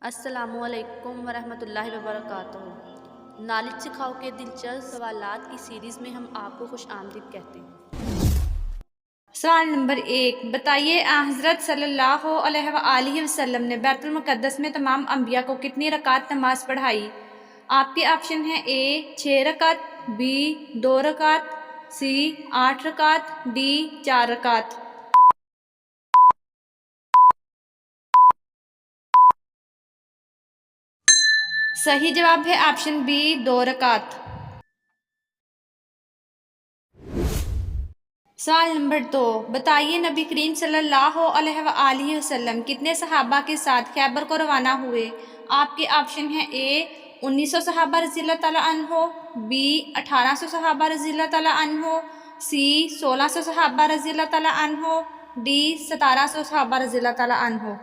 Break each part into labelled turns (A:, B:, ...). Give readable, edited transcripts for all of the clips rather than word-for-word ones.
A: السلام علیکم ورحمۃ اللہ وبرکاتہ۔ نالج سکھاؤ کے دلچسپ سوالات کی سیریز میں ہم آپ کو خوش آمدید کہتے ہیں۔
B: سوال نمبر 1، بتائیے حضرت صلی اللہ علیہ وآلہ وسلم نے بیت المقدس میں تمام انبیاء کو کتنی رکعت نماز پڑھائی؟ آپ کے آپشن ہیں: اے 6 رکعت، بی 2 رکعت، سی 8 رکعت، ڈی 4 رکعت۔ صحیح جواب ہے آپشن بی 2 رکعت۔ سوال نمبر 2، بتائیے نبی کریم صلی اللہ علیہ وآلہ وسلم کتنے صحابہ کے ساتھ خیبر کو روانہ ہوئے؟ آپ کے آپشن ہیں: اے 1900 صحابہ رضی اللہ تعالیٰ عنہ، بی 1800 صحابہ رضی اللہ تعالیٰ عنہ، سی 1600 صحابہ رضی اللہ تعالیٰ عنہ، ڈی 1700 صحابہ رضی اللہ تعالیٰ عنہ۔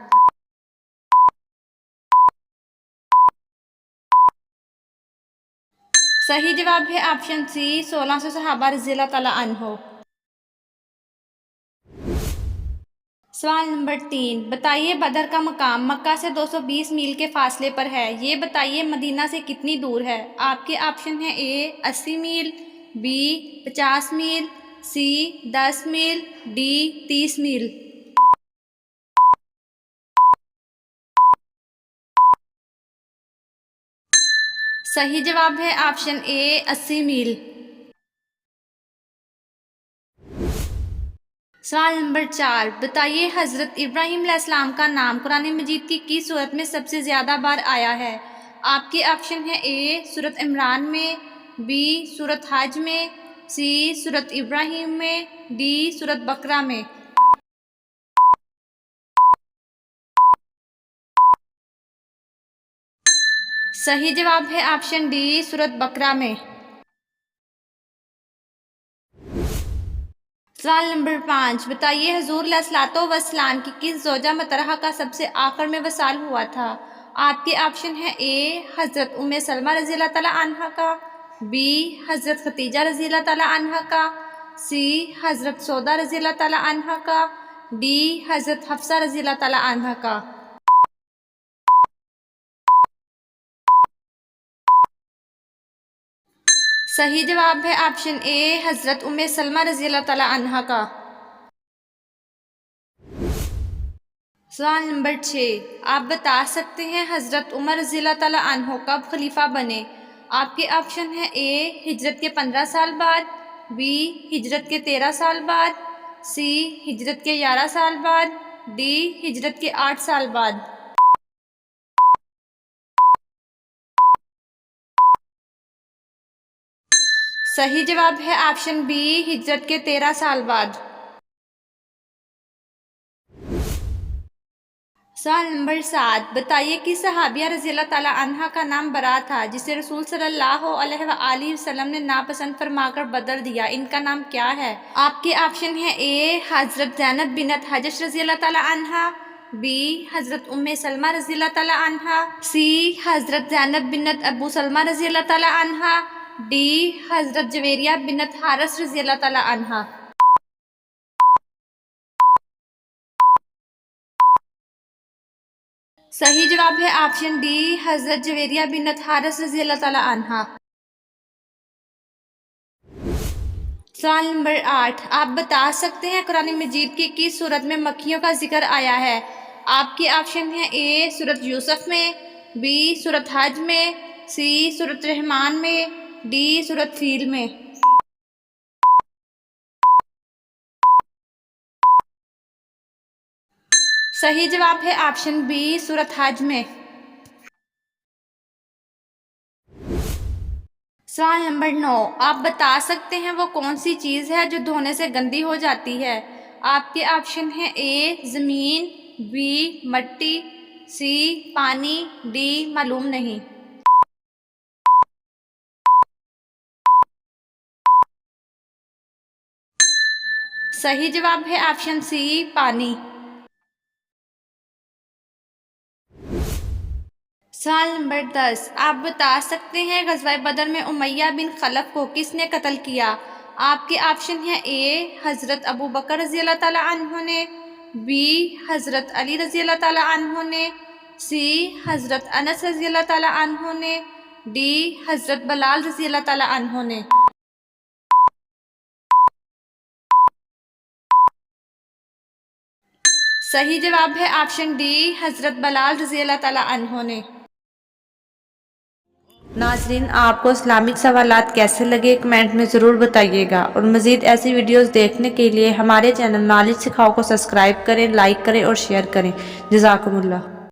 B: صحیح جواب ہے آپشن سی 1600 صحابہ رضی اللہ تعالیٰ عنہ۔ سوال نمبر 3، بتائیے بدر کا مقام مکہ سے 220 میل کے فاصلے پر ہے، یہ بتائیے مدینہ سے کتنی دور ہے؟ آپ کے آپشن ہیں: اے 80 میل، be 50 mile, C 10 mile, D 30 میل۔ صحیح جواب ہے آپشن اے 80 میل۔ سوال نمبر 4، بتائیے حضرت ابراہیم علیہ السلام کا نام قرآن مجید کی کس سورت میں سب سے زیادہ بار آیا ہے؟ آپ کے آپشن ہیں: اے سورۃ عمران میں، بی سورۃ حج میں، سی سورۃ ابراہیم میں، ڈی سورۃ بقرہ میں۔ صحیح جواب ہے آپشن ڈی سورۃ بقرہ میں۔ سوال نمبر 5، بتائیے حضور علیہ الصلوۃ والسلام کی کس زوجہ مطہرہ کا سب سے آخر میں وصال ہوا تھا؟ آپ کے آپشن ہیں: اے حضرت ام سلمہ رضی اللہ تعالیٰ عنہا کا، بی حضرت خدیجہ رضی اللہ تعالیٰ عنہا کا، سی حضرت سودا رضی اللہ تعالیٰ عنہا کا، ڈی حضرت حفصہ رضی اللہ تعالیٰ عنہا کا۔ صحیح جواب ہے آپشن اے حضرت ام سلمہ رضی اللہ تعالیٰ عنہا کا۔ سوال نمبر 6، آپ بتا سکتے ہیں حضرت عمر رضی اللہ تعالیٰ عنہ کب خلیفہ بنے؟ آپ کے آپشن ہیں: اے ہجرت کے 15 سال بعد، بی ہجرت کے 13 سال بعد، سی ہجرت کے 11 سال بعد، ڈی ہجرت کے 8 سال بعد۔ صحیح جواب ہے آپشن بی ہجرت کے 13 سال بعد۔ سوال نمبر 7، بتائیے کہ صحابیہ رضی اللہ تعالیٰ عنہا کا نام برا تھا جسے رسول صلی اللہ علیہ وآلہ وسلم نے ناپسند فرما کر بدل دیا، ان کا نام کیا ہے؟ آپ کے آپشن ہیں: اے حضرت زینب بنت حجش رضی اللہ تعالیٰ عنہا، بی حضرت ام سلمہ رضی اللہ تعالیٰ عنہا، سی حضرت زینب بنت ابو سلمہ رضی اللہ تعالیٰ عنہا، ڈی حضرت جویریہ بنت حارث رضی اللہ تعالیٰ عنہا۔ صحیح جواب ہے آپشن ڈی حضرت جویریہ بنت حارث رضی اللہ تعالیٰ عنہا۔ سوال نمبر 8، آپ بتا سکتے ہیں قرآن مجید کی کس سورت میں مکھیوں کا ذکر آیا ہے؟ آپ کے آپشن ہیں: اے سورۃ یوسف میں، بی سورۃ حج میں، سی سورۃ رحمان میں، ڈی سورۃ فیل میں۔ صحیح جواب ہے آپشن بی سورۃ حج میں۔ سوال نمبر 9، آپ بتا سکتے ہیں وہ کون سی چیز ہے جو دھونے سے گندی ہو جاتی ہے؟ آپ کے آپشن ہیں: اے زمین، بی مٹی، سی پانی، ڈی معلوم نہیں۔ صحیح جواب ہے آپشن سی پانی۔ سوال نمبر 10، آپ بتا سکتے ہیں غزوہ بدر میں امیہ بن خلف کو کس نے قتل کیا؟ آپ کے آپشن ہیں: اے حضرت ابو بکر رضی اللہ تعالیٰ عنہ نے، بی حضرت علی رضی اللہ تعالیٰ عنہ نے، سی حضرت انس رضی اللہ تعالیٰ عنہ نے، ڈی حضرت بلال رضی اللہ تعالیٰ عنہ نے۔ صحیح جواب ہے آپشن ڈی حضرت بلال رضی اللہ تعالیٰ عنہ نے۔ ناظرین، آپ کو اسلامک سوالات کیسے لگے کمنٹ میں ضرور بتائیے گا، اور مزید ایسی ویڈیوز دیکھنے کے لیے ہمارے چینل نالج سکھاؤ کو سبسکرائب کریں، لائک کریں اور شیئر کریں۔ جزاکم اللہ۔